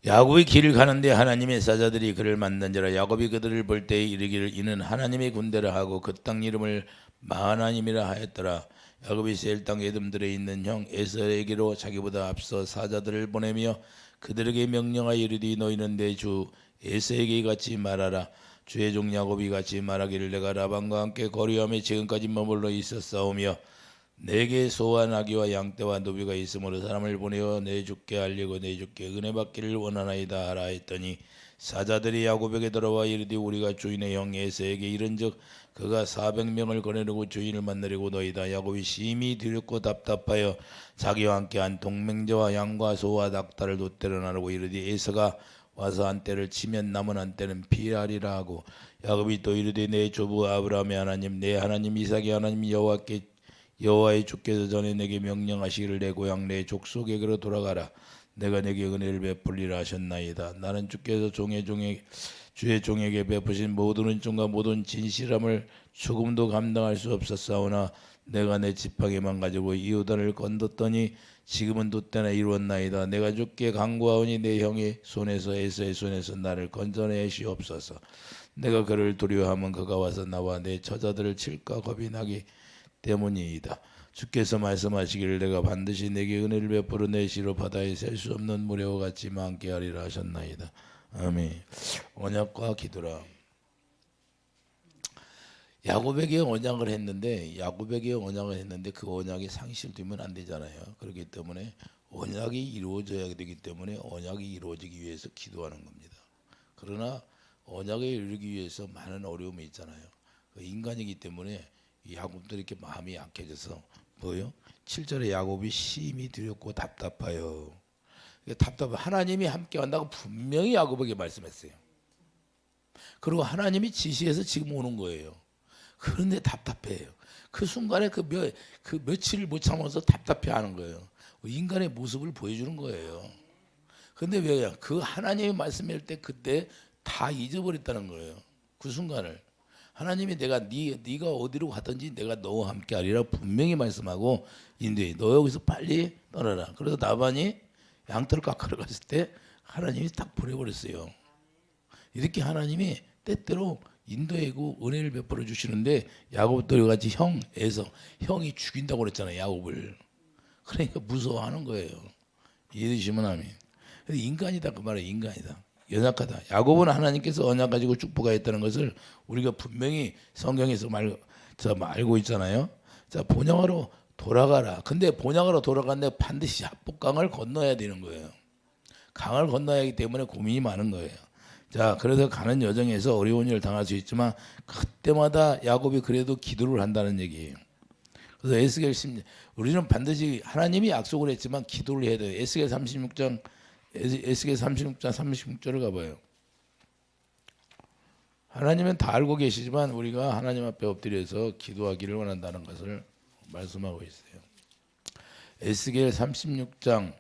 야곱이 길을 가는데 하나님의 사자들이 그를 만난지라. 야곱이 그들을 볼 때에 이르기를 이는 하나님의 군대라 하고 그 땅 이름을 마하나님이라 하였더라. 야곱이 세일 땅 에돔들에 있는 형 에서에게로 자기보다 앞서 사자들을 보내며 그들에게 명령하여 이르되 너희는 내 주 에서에게 같이 말하라. 주의 종 야곱이 같이 말하기를 내가 라반과 함께 거류하며 지금까지 머물러 있었사오며 내게 소와 나귀와 양떼와 노비가 있으므로 사람을 보내어 내 주께 알리고 내 주께 은혜 받기를 원하나이다 하라 했더니 사자들이 야곱에게 돌아와 이르되 우리가 주인의 형 에서에게 이른즉 그가 400명을 거느리고 주인을 만나려고 너희다. 야곱이 심히 두렵고 답답하여 자기와 함께 한 동맹자와 양과 소와 닭달을 돛대로 나르고 이르되 에서가 와서 한 떼를 치면 남은 한 떼는 피하리라 하고 야곱이 또 이르되 내 조부 아브라함의 하나님 내 하나님 이삭의 하나님 여호와의 주께서 전에 내게 명령하시기를 내 고향 내 족속에게로 돌아가라. 내가 내게 은혜를 베풀리라 하셨나이다. 나는 주께서 주의 종에게 베푸신 모든 은총과 모든 진실함을 조금도 감당할 수 없었사오나 내가 내 지팡이만 가지고 이 요단을 건넜더니 지금은 돛대나 이루었나이다. 내가 주께 간구하오니 내 형의 손에서 에서의 손에서 나를 건져내시옵소서. 내가 그를 두려워하면 그가 와서 나와 내 처자들을 칠까 겁이 나기 때문이이다. 주께서 말씀하시기를 내가 반드시 내게 은혜를 베풀어 내 시로 바다에 셀 수 없는 무료와 같이 많게 하리라 하셨나이다. 아멘. 언약과 기도라. 야곱에게 언약을 했는데 그 언약이 상실되면 안 되잖아요. 그렇기 때문에 언약이 이루어져야 되기 때문에 언약이 이루어지기 위해서 기도하는 겁니다. 그러나 언약에 이르기 위해서 많은 어려움이 있잖아요. 인간이기 때문에 야곱도 이렇게 마음이 약해져서 뭐요? 7절에 야곱이 심히 두렵고 답답하여. 하나님이 함께 한다고 분명히 야곱에게 말씀했어요. 그리고 하나님이 지시해서 지금 오는 거예요. 그런데 답답해요. 그 순간에 그 며칠을 못 참아서 답답해하는 거예요. 인간의 모습을 보여주는 거예요. 그런데 왜요? 그 하나님이 말씀할 때 그때 다 잊어버렸다는 거예요. 그 순간을. 하나님이 네가 어디로 가든지 내가 너와 함께하리라 분명히 말씀하고 인도해. 너 여기서 빨리 떠나라. 그래서 나반이 양털을 깎으러 갔을 때 하나님이 딱 보내버렸어요. 이렇게 하나님이 때때로 인도하고 은혜를 베풀어 주시는데 야곱도 같이 형이 죽인다고 그랬잖아요. 야곱을. 그러니까 무서워하는 거예요. 이해되시면 아멘. 인간이다 그 말이에요. 인간이다. 연약하다. 야곱은 하나님께서 언약 가지고 축복하였다는 것을 우리가 분명히 성경에서 알고 있잖아요. 자, 본향으로 돌아가라. 근데 본향으로 돌아갔는데 반드시 합복강을 건너야 되는 거예요. 강을 건너야 하기 때문에 고민이 많은 거예요. 자, 그래서 가는 여정에서 어려운 일을 당할 수 있지만 그때마다 야곱이 그래도 기도를 한다는 얘기예요. 그래서 에스겔 10년 우리는 반드시 하나님이 약속을 했지만 기도를 해야 돼요. 에스겔 36장 36절을 가봐요. 하나님은 다 알고 계시지만 우리가 하나님 앞에 엎드려서 기도하기를 원한다는 것을 말씀하고 있어요. 에스겔 36장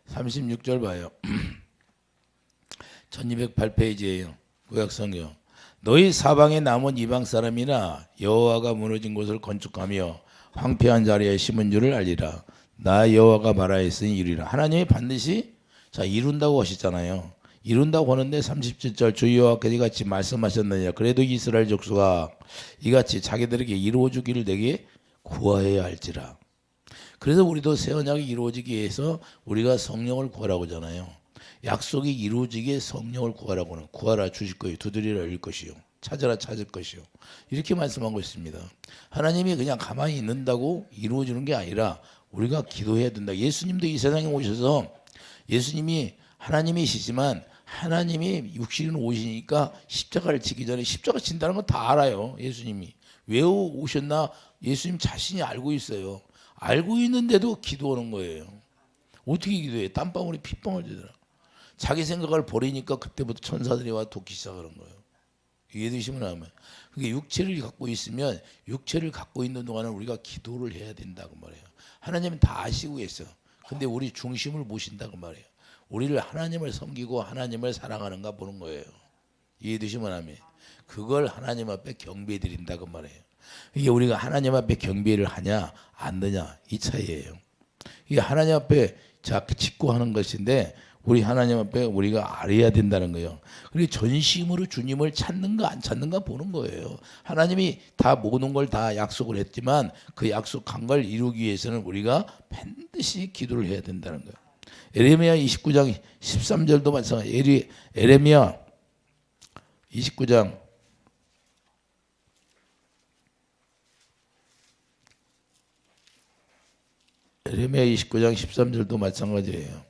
36절 봐요. 1208페이지예요. 구약성경. 너희 사방에 남은 이방 사람이나 여호와가 무너진 곳을 건축하며 황폐한 자리에 심은 줄을 알리라. 나 여호와가 말하였으니 이루리라. 하나님이 반드시 이룬다고 하셨잖아요. 이룬다고 하는데 37절 주 여호와께서 이같이 말씀하셨느냐. 그래도 이스라엘 족속아 이같이 자기들에게 이루어주기를 내게 구하여야 할지라. 그래서 우리도 새 언약이 이루어지기 위해서 우리가 성령을 구하라고 하잖아요. 약속이 이루어지기에 성령을 구하라고는 구하라 주실 거예요. 두드리라 열릴 것이요. 찾아라 찾을 것이요. 이렇게 말씀하고 있습니다. 하나님이 그냥 가만히 있는다고 이루어지는 게 아니라 우리가 기도해야 된다. 예수님도 이 세상에 오셔서 예수님이 하나님이시지만 하나님이 육신으로 오시니까 십자가를 지기 전에 십자가 진다는 건 다 알아요. 예수님이. 왜 오셨나 예수님 자신이 알고 있어요. 알고 있는데도 기도하는 거예요. 어떻게 기도해? 땀방울이 핏방울 되더라. 자기 생각을 버리니까 그때부터 천사들이 와 돕기 시작하는 거예요. 이해되시면 하면. 그게 육체를 갖고 있으면 육체를 갖고 있는 동안은 우리가 기도를 해야 된다고 말해요. 하나님은 다 아시고 계세요. 근데 우리 중심을 모신다고 말해요. 우리를 하나님을 섬기고 하나님을 사랑하는가 보는 거예요. 이해되시면 하면. 그걸 하나님 앞에 경배 드린다고 말해요. 이게 우리가 하나님 앞에 경배를 하냐 안 하냐 이 차이예요. 이게 하나님 앞에 짓고 하는 것인데 우리 하나님 앞에 우리가 알아야 된다는 거예요. 그리고 전심으로 주님을 찾는가 안 찾는가 보는 거예요. 하나님이 다 모든 걸 다 약속을 했지만 그 약속한 걸 이루기 위해서는 우리가 반드시 기도를 해야 된다는 거예요. 에레미야 29장 13절도 마찬가지. 에레미야 29장 에레미야 29장 13절도 마찬가지예요.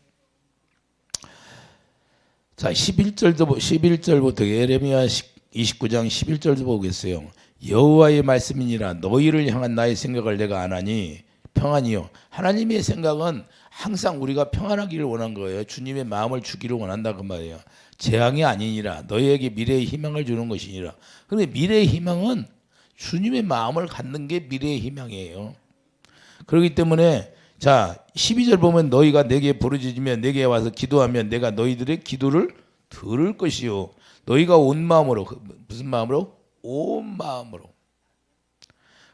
자, 11절부터 에레미야 29장 11절도 보겠어요. 여호와의 말씀이니라 너희를 향한 나의 생각을 내가 안 하니 평안이요. 하나님의 생각은 항상 우리가 평안하기를 원한 거예요. 주님의 마음을 주기를 원한다 그 말이에요. 재앙이 아니니라 너희에게 미래의 희망을 주는 것이니라. 그런데 미래의 희망은 주님의 마음을 갖는 게 미래의 희망이에요. 그렇기 때문에 자 12절 보면 너희가 내게 부르짖으면 내게 와서 기도하면 내가 너희들의 기도를 들을 것이요. 너희가 온 마음으로 무슨 마음으로? 온 마음으로.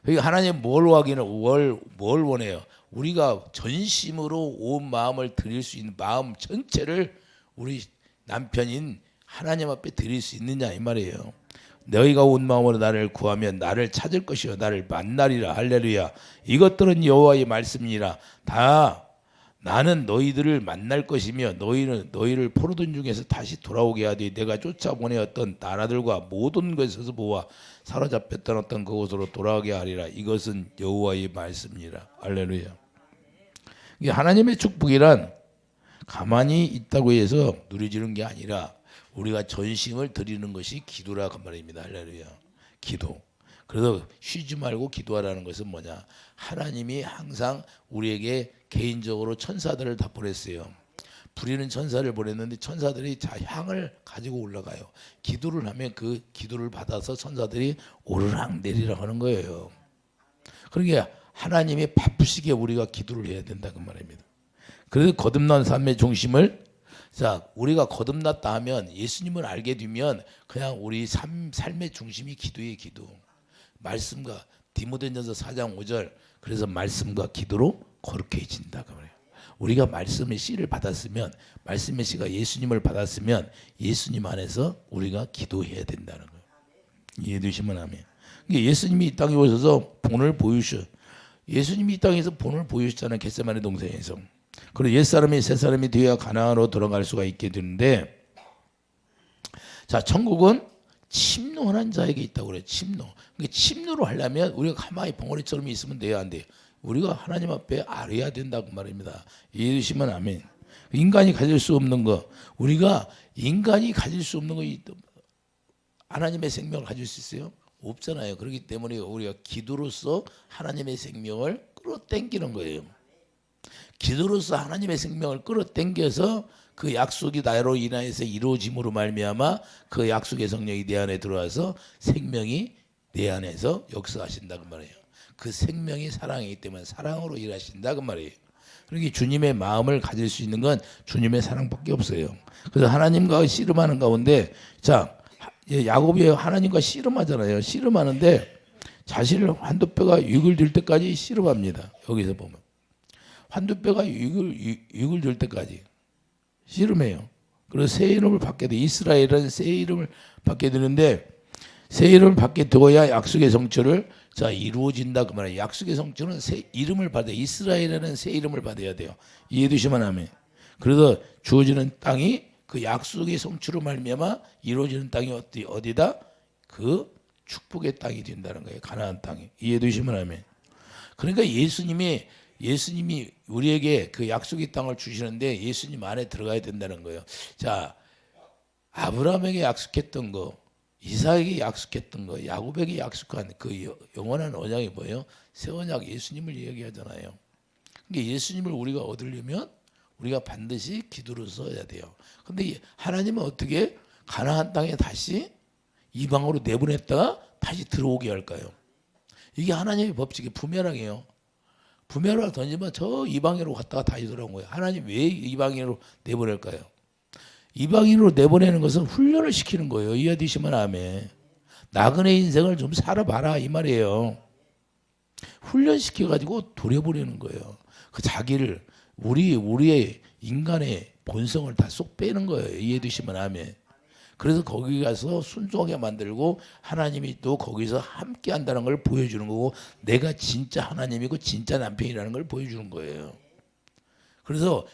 그러니까 하나님 뭘 하기는 뭘 원해요? 우리가 전심으로 온 마음을 드릴 수 있는 마음 전체를 우리 남편인 하나님 앞에 드릴 수 있느냐 이 말이에요. 너희가 온 마음으로 나를 구하면 나를 찾을 것이요 나를 만나리라. 할렐루야. 이것들은 여호와의 말씀이니라. 다 나는 너희들을 만날 것이며 너희를 포로돈 중에서 다시 돌아오게 하되 내가 쫓아보내었던 나라들과 모든 것에서 모아 사로잡혔던 어떤 그곳으로 돌아오게 하리라. 이것은 여호와의 말씀이니라. 할렐루야. 이게 하나님의 축복이란 가만히 있다고 해서 누려지는 게 아니라 우리가 전심을 드리는 것이 기도라 그 말입니다. 할렐루야. 기도. 그래서 쉬지 말고 기도하라는 것은 뭐냐? 하나님이 항상 우리에게 개인적으로 천사들을 다 보냈어요. 부리는 천사를 보냈는데 천사들이 자 향을 가지고 올라가요. 기도를 하면 그 기도를 받아서 천사들이 오르락 내리락 하는 거예요. 그러니까 하나님이 바쁘시게 우리가 기도를 해야 된다 그 말입니다. 그래서 거듭난 삶의 중심을 자 우리가 거듭났다 하면 예수님을 알게 되면 그냥 우리 삶의 중심이 기도의 기도. 말씀과 디모데전서 4장 5절 그래서 말씀과 기도로 거룩해진다 그 말이에요. 우리가 말씀의 씨를 받았으면 말씀의 씨가 예수님을 받았으면 예수님 안에서 우리가 기도해야 된다는 거예요. 이해되시면 아멘. 예수님이 이 땅에 오셔서 본을 보여주셔. 예수님이 이 땅에서 본을 보여주셨잖아요. 겟세마네 동산에서. 그리고 옛사람이 새사람이 되어야 가나안으로 들어갈 수가 있게 되는데 자 천국은 침노하는 자에게 있다고 그래요. 침노. 그러니까 침노를 하려면 우리가 가만히 벙어리처럼 있으면 돼야 안 돼요. 우리가 하나님 앞에 알아야 된다고 말입니다. 이해되시면 아멘. 인간이 가질 수 없는 거 우리가 인간이 가질 수 없는 거 하나님의 생명을 가질 수 있어요? 없잖아요. 그렇기 때문에 우리가 기도로서 하나님의 생명을 끌어당기는 거예요. 기도로서 하나님의 생명을 끌어당겨서 그 약속이 나로 인하여서 이루어짐으로 말미암아 그 약속의 성령이 내 안에 들어와서 생명이 내 안에서 역사하신다 그 말이에요. 그 생명이 사랑이기 때문에 사랑으로 일하신다 그 말이에요. 그러니까 주님의 마음을 가질 수 있는 건 주님의 사랑밖에 없어요. 그래서 하나님과 씨름하는 가운데 자 야곱이 하나님과 씨름하잖아요. 씨름하는데 자신을 한두 뼈가 육을 들 때까지 씨름합니다. 여기서 보면 한두 뼈가 육을 들 때까지 씨름해요. 그래서 새 이름을 받게 돼. 이스라엘은 새 이름을 받게 되는데 새 이름을 받게 되어야 약속의 성취를 자 이루어진다 그 말이에요. 약속의 성취는 새 이름을 받아야 이스라엘에는 새 이름을 받아야 돼요. 이해되시면 아멘. 그래서 주어지는 땅이 그 약속의 성취로 말미암아 이루어지는 땅이 어디다? 그 축복의 땅이 된다는 거예요. 가나안 땅이. 이해되시면 아멘. 그러니까 예수님이 우리에게 그 약속의 땅을 주시는데 예수님 안에 들어가야 된다는 거예요. 자, 아브라함에게 약속했던 거, 이삭에게 약속했던 거, 야곱에게 약속한 그 영원한 언약이 뭐예요? 새 언약 예수님을 이야기하잖아요. 그러니까 예수님을 우리가 얻으려면 우리가 반드시 기도로 써야 돼요. 근데 하나님은 어떻게 가나안 땅에 다시 이방으로 내보냈다가 다시 들어오게 할까요? 이게 하나님의 법칙이 부메랑이에요. 부메랑을 던지면 저 이방인으로 갔다가 다시 돌아온 거예요. 하나님 왜 이방인으로 내보낼까요? 이방인으로 내보내는 것은 훈련을 시키는 거예요. 이해되시면 아멘. 나그네 인생을 좀 살아봐라 이 말이에요. 훈련시켜가지고 돌려보내는 거예요. 그 자기를 우리의 인간의 본성을 다 쏙 빼는 거예요. 이해되시면 아멘. 그래서 거기 가서 순종하게 만들고 하나님이 또 거기서 함께 한다는 걸 보여주는 거고 내가 진짜 하나님이고 진짜 남편이라는 걸 보여주는 거예요. 그래서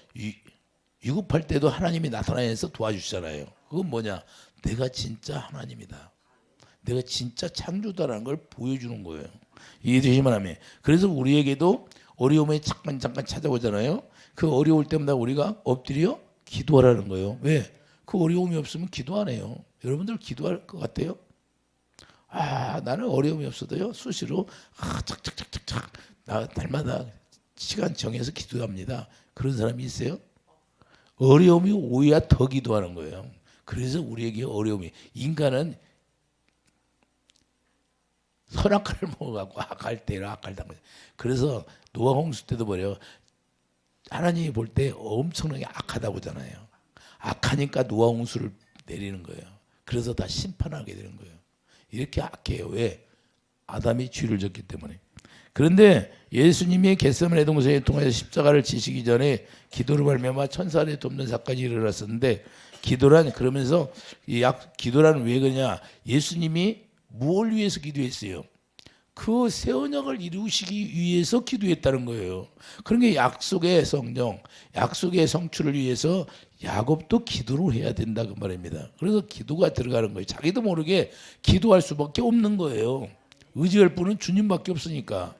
위급할 때도 하나님이 나타나서 도와주시잖아요. 그건 뭐냐? 내가 진짜 하나님이다. 내가 진짜 창조다라는 걸 보여주는 거예요. 이해되시면 하면. 그래서 우리에게도 어려움에 잠깐 찾아오잖아요. 그 어려울 때마다 우리가 엎드려 기도하라는 거예요. 왜? 그 어려움이 없으면 기도 안 해요. 여러분들 기도할 것 같아요? 나는 어려움이 없어도요. 수시로 착착착착착 날마다 시간 정해서 기도합니다. 그런 사람이 있어요? 어려움이 오야 더 기도하는 거예요. 그래서 우리에게 어려움이 인간은 선악과를 먹어갖고 악할 때라 악할 당근. 그래서 노아 홍수 때도 뭐래요? 하나님이 볼 때 엄청나게 악하다고 하잖아요. 악하니까 노아 홍수를 내리는 거예요. 그래서 다 심판하게 되는 거예요. 이렇게 악해요. 왜? 아담이 죄를 졌기 때문에. 그런데 예수님이 겟세마네 동산에 통해서 십자가를 지시기 전에 기도를 발명하 천사를 돕는 사건이 일어났었는데 기도란 그러면서 기도란 왜 그러냐? 예수님이 무엇을 위해서 기도했어요? 그 새 언약을 이루시기 위해서 기도했다는 거예요. 그러니까 약속의 성령, 약속의 성취를 위해서 야곱도 기도를 해야 된다 그 말입니다. 그래서 기도가 들어가는 거예요. 자기도 모르게 기도할 수밖에 없는 거예요. 의지할 분은 주님밖에 없으니까.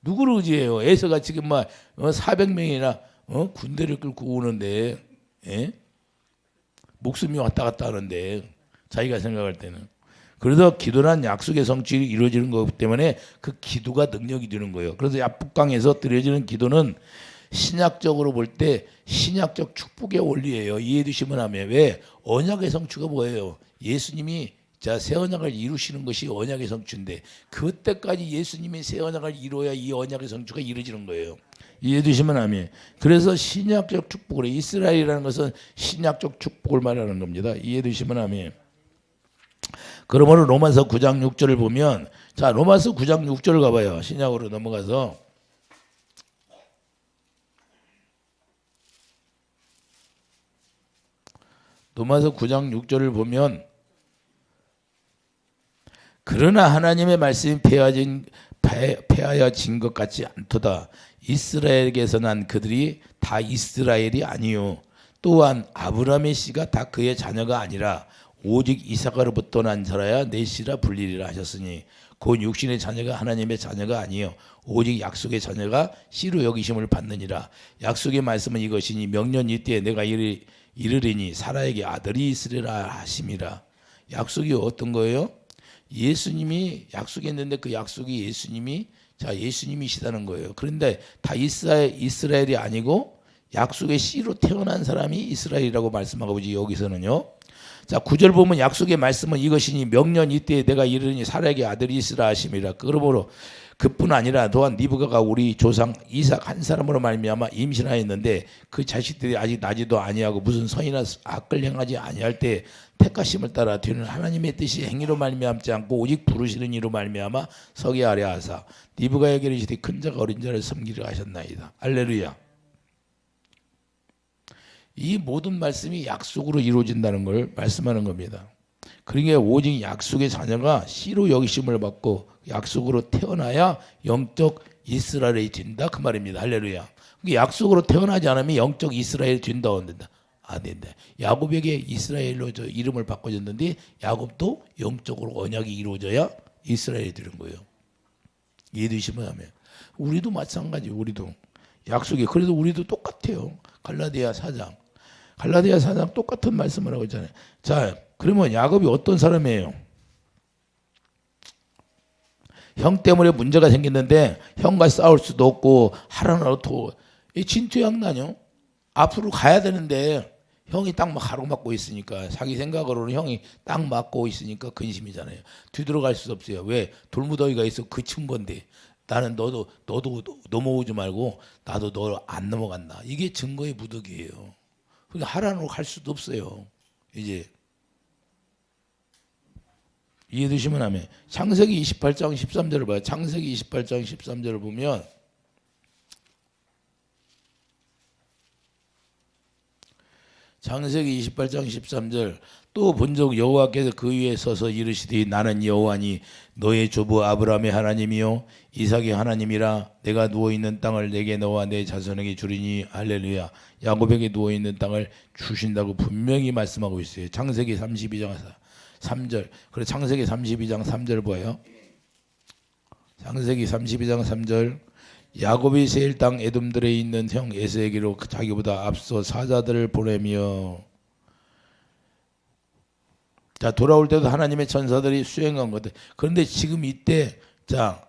누구를 의지해요? 에서가 지금 막 400명이나 군대를 끌고 오는데 목숨이 왔다 갔다 하는데 자기가 생각할 때는. 그래서 기도란 약속의 성취가 이루어지는 거기 때문에 그 기도가 능력이 되는 거예요. 그래서 야복강에서 드려지는 기도는 신약적으로 볼 때 신약적 축복의 원리예요. 이해해 주시면 하면. 왜? 언약의 성취가 뭐예요? 예수님이 새 언약을 이루시는 것이 언약의 성취인데 그때까지 예수님이 새 언약을 이루어야 이 언약의 성취가 이루어지는 거예요. 이해해 주시면 하면. 그래서 신약적 축복으로 이스라엘이라는 것은 신약적 축복을 말하는 겁니다. 이해해 주시면 하면. 그러므로 로마서 9장 6절을 보면 자 로마서 9장 6절을 가봐요. 신약으로 넘어가서 로마서 9장 6절을 보면 그러나 하나님의 말씀이 폐하여진 것 같지 않도다. 이스라엘에게서 난 그들이 다 이스라엘이 아니요 또한 아브라함의 씨가 다 그의 자녀가 아니라 오직 이삭으로부터 난 자라야 내 씨라 불리리라 하셨으니 곧 육신의 자녀가 하나님의 자녀가 아니요 오직 약속의 자녀가 씨로 여기심을 받느니라. 약속의 말씀은 이것이니 명년 이때에 내가 이르리니 사라에게 아들이 있으리라 하심이라. 약속이 어떤 거예요? 예수님이 약속했는데 그 약속이 예수님이시다는 거예요. 그런데 다 이스라엘이 아니고 약속의 씨로 태어난 사람이 이스라엘이라고 말씀하고 있지. 여기서는요. 자 9절 보면 약속의 말씀은 이것이니 명년 이때에 내가 이르니 사라에게 아들이 있으라 하심이라. 그러므로 그뿐 아니라 또한 리브가가 우리 조상 이삭 한 사람으로 말미암아 임신하였는데 그 자식들이 아직 나지도 아니하고 무슨 선이나 악을 행하지 아니할 때 택하심을 따라 되는 하나님의 뜻이 행위로 말미암지 않고 오직 부르시는 이로 말미암아 서게 하려 하사 리브가에게 이르시되 큰 자가 어린 자를 섬기려 하셨나이다. 할렐루야. 이 모든 말씀이 약속으로 이루어진다는 걸 말씀하는 겁니다. 그러니까 오직 약속의 자녀가 씨로 여기심을 받고 약속으로 태어나야 영적 이스라엘이 된다 그 말입니다. 할렐루야. 약속으로 태어나지 않으면 영적 이스라엘이 된다 안 된다? 안 된다. 야곱에게 이스라엘로 저 이름을 바꿔줬는데 야곱도 영적으로 언약이 이루어져야 이스라엘이 되는 거예요. 이해되시면 하면. 우리도 마찬가지. 우리도 약속이 그래도 우리도 똑같아요. 갈라디아 4장 똑같은 말씀을 하고 있잖아요. 자, 그러면 야곱이 어떤 사람이에요? 형 때문에 문제가 생겼는데 형과 싸울 수도 없고 하라나로 진퇴양난이요. 앞으로 가야 되는데 형이 딱 가로막고 있으니까 자기 생각으로는 형이 딱 막고 있으니까 근심이잖아요. 뒤돌아갈 수 없어요. 왜? 돌무더기가 있어 그친 건데 나는 너도 넘어오지 말고 나도 너 안 넘어간다. 이게 증거의 무덕이에요. 그러니까 하라나로 갈 수도 없어요. 이제 이해되시면 하면 창세기 28장 13절을 봐요. 창세기 28장 13절을 보면 창세기 28장 13절 또 본적 여호와께서 그 위에 서서 이르시되 나는 여호와니 너의 조부 아브라함의 하나님이요 이삭의 하나님이라. 내가 누워있는 땅을 내게 너와 내 자손에게 주리니. 할렐루야. 야곱에게 누워있는 땅을 주신다고 분명히 말씀하고 있어요. 창세기 32장 3절. 그래 창세기 32장 3절 봐요. 창세기 32장 3절 야곱이 세일 땅 에돔들에 있는 형 에서에게로 자기보다 앞서 사자들을 보내며. 자 돌아올 때도 하나님의 천사들이 수행한 것들. 그런데 지금 이때 자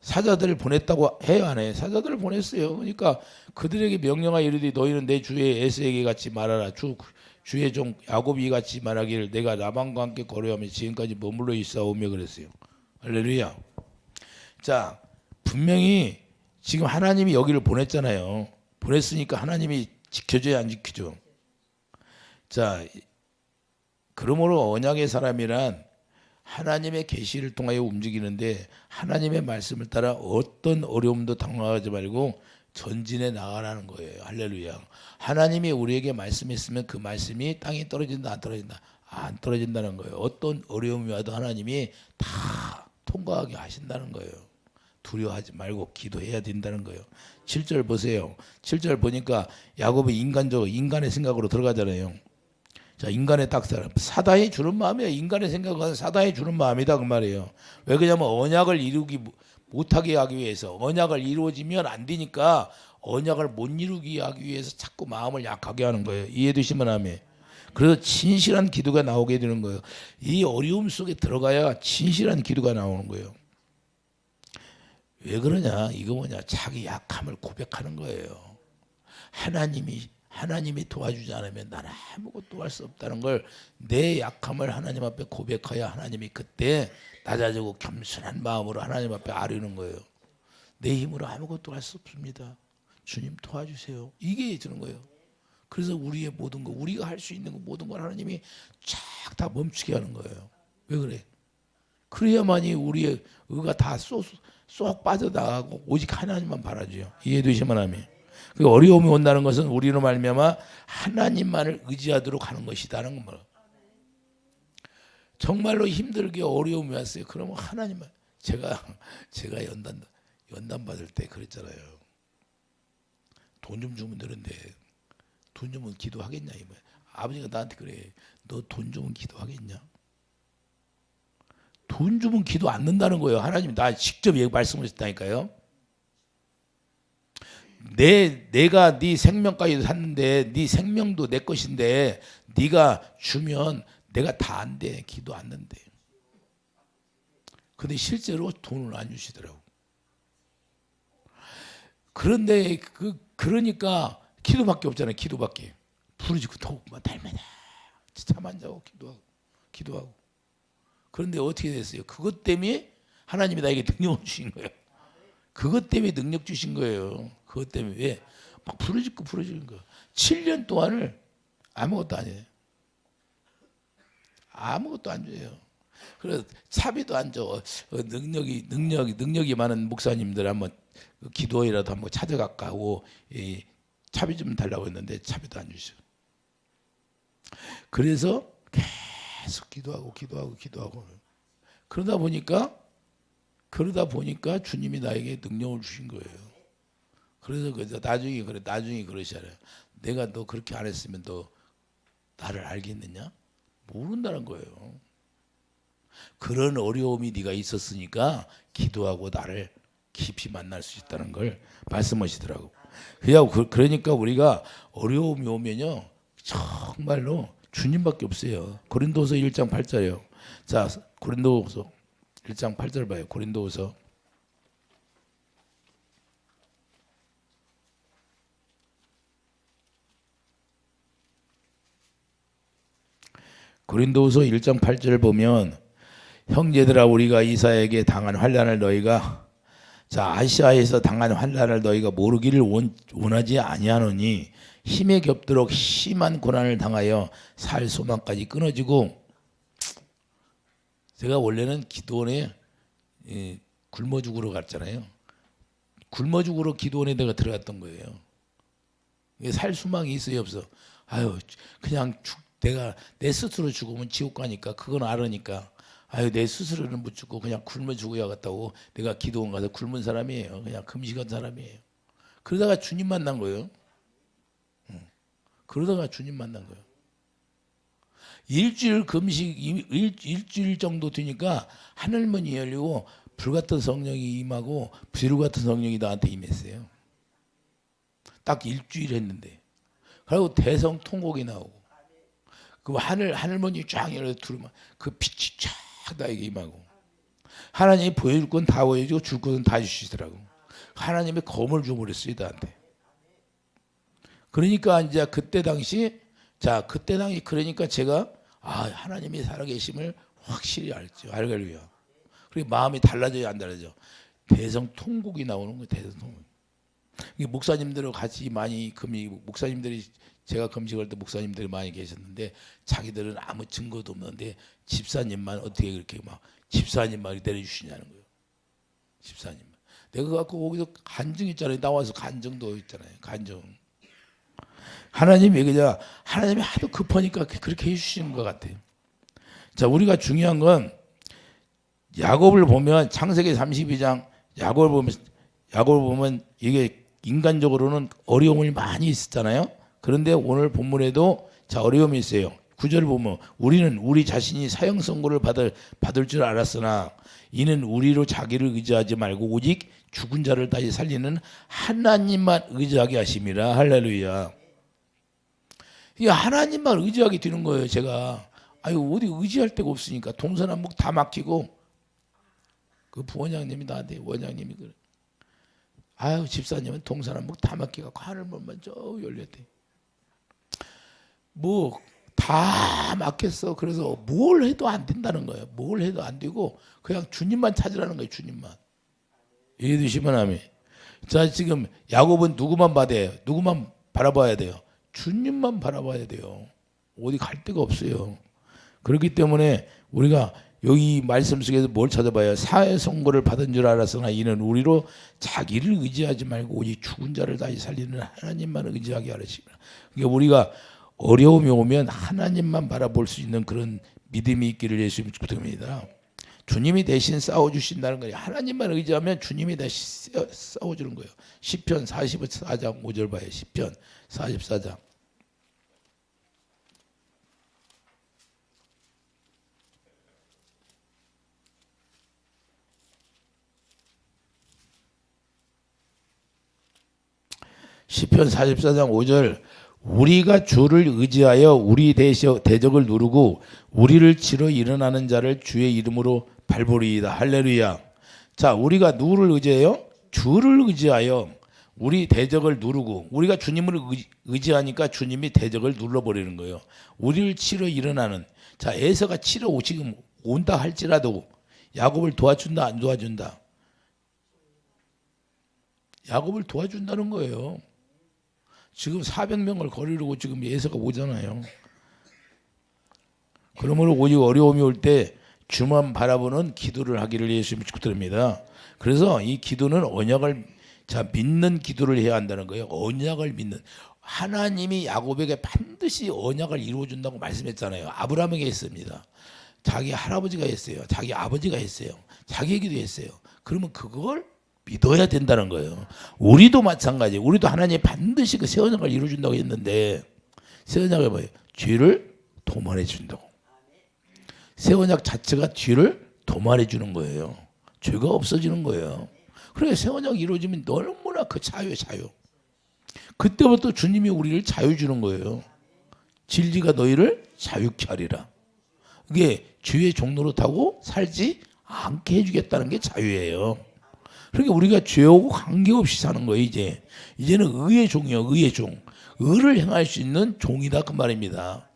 사자들을 보냈다고 해요 안 해요? 사자들을 보냈어요. 그러니까 그들에게 명령하여 이르되 너희는 내 주의 에서에게 같이 말하라. 주의 종 야곱이 같이 말하기를 내가 라반과 함께 거래하며 지금까지 머물러 있사오며 그랬어요. 할렐루야. 자 분명히 지금 하나님이 여기를 보냈잖아요. 보냈으니까 하나님이 지켜줘야 안 지켜줘. 자 그러므로 언약의 사람이란 하나님의 계시를 통하여 움직이는데 하나님의 말씀을 따라 어떤 어려움도 당황하지 말고 전진해 나가라는 거예요. 할렐루야. 하나님이 우리에게 말씀했으면 그 말씀이 땅에 떨어진다 안 떨어진다? 안 떨어진다는 거예요. 어떤 어려움이 와도 하나님이 다 통과하게 하신다는 거예요. 두려워하지 말고 기도해야 된다는 거예요. 7절 보세요. 7절 보니까 야곱이 인간의 생각으로 들어가잖아요. 자 인간의 딱 사다해 주는 마음이에요. 인간의 생각은 사다해 주는 마음이다 그 말이에요. 왜 그러냐면 언약을 이루기 못하게 하기 위해서 언약을 이루어지면 안 되니까 언약을 못 이루게 하기 위해서 자꾸 마음을 약하게 하는 거예요. 이해되시면 아멘. 그래서 진실한 기도가 나오게 되는 거예요. 이 어려움 속에 들어가야 진실한 기도가 나오는 거예요. 왜 그러냐? 이거 뭐냐? 자기 약함을 고백하는 거예요. 하나님이 도와주지 않으면 나는 아무것도 할 수 없다는 걸 내 약함을 하나님 앞에 고백해야 하나님이 그때 낮아지고 겸손한 마음으로 하나님 앞에 아뢰는 거예요. 내 힘으로 아무것도 할 수 없습니다. 주님 도와주세요. 이게 되는 거예요. 그래서 우리의 모든 거, 우리가 할 수 있는 거 모든 걸 하나님이 쫙 다 멈추게 하는 거예요. 왜 그래? 그래야만이 우리의 의가 다 쏙 빠져나가고 오직 하나님만 바라줘요. 이해되시면 하면. 그 어려움이 온다는 것은 우리로 말미암아 하나님만을 의지하도록 하는 것이다는 거예요. 정말로 힘들게 어려움이 왔어요. 그러면 하나님만. 제가 연단 받을 때 그랬잖아요. 돈 좀 주면 되는데 돈 주면 기도하겠냐 이 말. 아버지가 나한테 그래. 너 돈 주면 기도하겠냐? 돈 주면 기도 안 는다는 거예요. 하나님 나 직접 말씀하셨다니까요. 내가 네 생명까지 샀는데 네 생명도 내 것인데 네가 주면 내가 다 안 돼. 기도 안 는대. 근데 실제로 돈을 안 주시더라고. 그런데 그러니까 기도밖에 없잖아요. 기도밖에. 부르짖고 더욱만 달매다. 잠안 자고 기도하고. 그런데 어떻게 됐어요? 그것 때문에 하나님이 나에게 능력을 주신 거예요. 그것 때문에 능력 주신 거예요. 그것 때문에 왜? 막 부르짖는 거예요. 7년 동안을 아무것도 안 해요. 아무것도 안 줘요. 그래서 차비도 안 줘. 능력이 많은 목사님들 한번 기도회라도 한번 찾아갈까 하고 차비 좀 달라고 했는데 차비도 안 주셔. 그래서 계속 기도하고 그러다 보니까 주님이 나에게 능력을 주신 거예요. 그래서 나중에 그러시잖아요. 내가 너 그렇게 안 했으면 너 나를 알겠느냐? 모른다는 거예요. 그런 어려움이 네가 있었으니까 기도하고 나를 깊이 만날 수 있다는 걸 말씀하시더라고. 그러니까 우리가 어려움이 오면요 정말로 주님밖에 없어요. 고린도후서 1장 8절이요. 자, 고린도후서 1장 8절 봐요. 고린도후서 고린도후서 1장 8절을 보면 형제들아 우리가 이사에게 당한 환난을 너희가 아시아에서 당한 환난을 너희가 모르기를 원하지 아니하노니 힘에 겹도록 심한 고난을 당하여 살 소망까지 끊어지고. 제가 원래는 기도원에 굶어 죽으러 갔잖아요. 굶어 죽으러 기도원에 내가 들어갔던 거예요. 살 소망이 있어요 없어? 아유 그냥 내가 내 스스로 죽으면 지옥 가니까 그건 알으니까 아유 내 스스로는 못 죽고 그냥 굶어 죽어야겠다고 내가 기도원 가서 굶은 사람이에요. 그냥 금식한 사람이에요. 그러다가 주님 만난 거예요. 그러다가 주님 만난 거예요. 일주일 금식 일주일 정도 되니까 하늘문이 열리고 불같은 성령이 임하고 비루 같은 성령이 나한테 임했어요. 딱 일주일 했는데 그리고 대성통곡이 나오고 그 하늘문이 쫙 열려 들으면 그 빛이 쫙 나에게 임하고 하나님이 보여줄 건 다 보여주고 줄 것은 다 주시더라고. 하나님의 검을 줘버렸어요 나한테. 그러니까 이제 그때 당시 그러니까 제가 하나님이 살아계심을 확실히 알죠. 할렐루야. 그리고 마음이 달라져요 안 달라져? 대성통곡이 나오는 거예요. 대성통곡. 목사님들하고 같이 많이 목사님들이 제가 금식할 때 목사님들이 많이 계셨는데 자기들은 아무 증거도 없는데 집사님만 어떻게 그렇게 막 집사님만 내려주시냐는 거예요. 집사님만. 내가 갖고 거기서 간증 있잖아요. 나와서 간증도 있잖아요. 간증. 하나님이 그냥 하나님이 하도 급하니까 그렇게 해주시는 것 같아요. 자, 우리가 중요한 건 야곱을 보면 창세기 32장 야곱을 보면 이게 인간적으로는 어려움이 많이 있었잖아요. 그런데 오늘 본문에도 자 어려움이 있어요. 9절 보면 우리는 우리 자신이 사형 선고를 받을 줄 알았으나 이는 우리로 자기를 의지하지 말고 오직 죽은 자를 다시 살리는 하나님만 의지하게 하심이라. 할렐루야. 이 하나님만 의지하게 되는 거예요. 제가 어디 의지할 데가 없으니까 동서남북 다 막히고 그 부원장님이 나한테 원장님이 그래. 집사님은 동서남북 다 막혀갖고 하늘문만 저 열렸대. 뭐 다 막혔어. 그래서 뭘 해도 안 된다는 거예요. 뭘 해도 안 되고 그냥 주님만 찾으라는 거예요. 주님만. 이해되시면 아멘. 자, 지금 야곱은 누구만 받아요? 누구만 바라봐야 돼요? 주님만 바라봐야 돼요. 어디 갈 데가 없어요. 그렇기 때문에 우리가 여기 말씀 속에서 뭘 찾아봐요? 사회 선고를 받은 줄 알았으나 이는 우리로 자기를 의지하지 말고 오직 죽은 자를 다시 살리는 하나님만 의지하게 하시라. 그러니까 우리가 어려움이 오면 하나님만 바라볼 수 있는 그런 믿음이 있기를 예수님 축복합니다. 주님이 대신 싸워주신다는 거예요. 하나님만 의지하면 주님이 대신 싸워주는 거예요. 시편 44장 5절 봐요. 시편 44장. 시편 44장 5절 우리가 주를 의지하여 우리 대적을 누르고 우리를 치러 일어나는 자를 주의 이름으로 밟으리이다. 할렐루야. 자, 우리가 누구를 의지해요? 주를 의지하여 우리 대적을 누르고 우리가 주님을 의지하니까 주님이 대적을 눌러버리는 거예요. 우리를 치러 일어나는 자 에서가 치러 지금 온다 할지라도 야곱을 도와준다 안 도와준다? 야곱을 도와준다는 거예요. 지금 400명을 거르려고 지금 예서가 오잖아요. 그러므로 오직 어려움이 올 때 주만 바라보는 기도를 하기를 예수님 축복드립니다. 그래서 이 기도는 언약을 믿는 기도를 해야 한다는 거예요. 언약을 믿는. 하나님이 야곱에게 반드시 언약을 이루어준다고 말씀했잖아요. 아브라함에게 했습니다. 자기 할아버지가 했어요. 자기 아버지가 했어요. 자기에게도 했어요. 그러면 그걸 믿어야 된다는 거예요. 우리도 마찬가지. 우리도 하나님이 반드시 그 새 언약을 이루어준다고 했는데 새 언약이 뭐예요? 죄를 도말해 준다고. 새 언약 자체가 죄를 도말해 주는 거예요. 죄가 없어지는 거예요. 그래 새 언약이 이루어지면 너무나 그 자유. 그때부터 주님이 우리를 자유 주는 거예요. 진리가 너희를 자유케 하리라. 그게 죄의 종로로 타고 살지 않게 해주겠다는 게 자유예요. 그러니까 우리가 죄하고 관계없이 사는 거예요. 이제는 의의 종이요. 의의 종. 의를 행할 수 있는 종이다 그 말입니다.